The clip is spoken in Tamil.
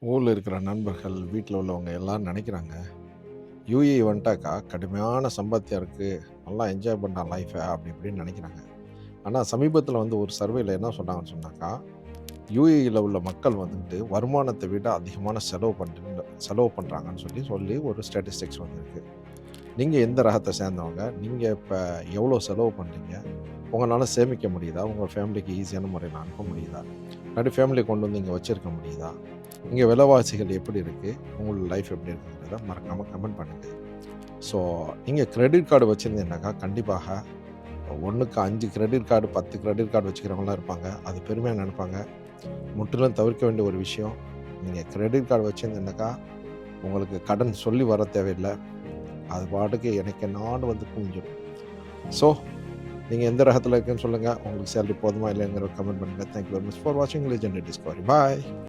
ஊர்ல இருக்கிற நண்பர்கள், வீட்ல உள்ளவங்க எல்லாரும் நெனைக்கிறாங்க, யுஏஇ வந்துட்டாக்கா கடுமையான சம்பாத்தியம் இருக்கு. நல்லா என்ஜாய் பண்ணலாம் லைஃப அப்படி இப்படின்னு நெனைக்கிறாங்க. ஆனா சமீபத்தில வந்து ஒரு சர்வேல என்ன சொன்னாங்கன்னு சொன்னாக்கா, யுஏஇல உள்ள மக்கள் வந்துட்டு வருமானத்த விட அதிகமான செலவு பண்றாங்கன்னு சொல்லி ஒரு ஸ்டாட்டிஸ்டிக்ஸ் வந்திருக்கு. நீங்க எந்த ரகத்த சேர்ந்தவங்க? நீங்க இப்ப எவ்வளோ செலவு பண்றீங்க? உங்களால சேமிக்க முடியுதா? உங்க ஃபேமிலிக்கு ஈஸியான முறையில அனுப்ப முடியுதா? இல்லாட்டி ஃபேமிலிய கொண்டு வந்து இங்க வச்சிருக்க முடியுதா? இங்க விலைவாசிகள் எப்படி இருக்கு? உங்களோட லைஃப் எப்படி இருக்குங்கிறத மறக்காம கமெண்ட் பண்ணுங்க. ஸோ நீங்க கிரெடிட் கார்டு வச்சிருந்தீங்கன்னாக்கா, கண்டிப்பாக 1க்கு 5 கிரெடிட் கார்டு, 10 கிரெடிட் கார்டு வச்சுக்கிறவங்கலாம் இருப்பாங்க. அது பெருமையா நெனைப்பாங்க. முற்றிலும் தவிர்க்க வேண்டிய ஒரு விஷயம். நீங்க கிரெடிட் கார்டு வச்சிருந்தீங்கன்னாக்கா, உங்களுக்கு கடன் சொல்லி வர தேவையில்ல. அது பாட்டுக்கு எனக்கென்னான்னு வந்து குவிஞ்சிடும். ஸோ நீங்க எந்த ரகத்துல இருக்கேன்னு சொல்லுங்க. உங்களுக்கு சேலரி போதுமா இல்லையாங்கிறத கமெண்ட் பண்ணுங்க. Thank you very much for வாட்சிங் லெஜெண்டரி டிஸ்கவரி. பாய்.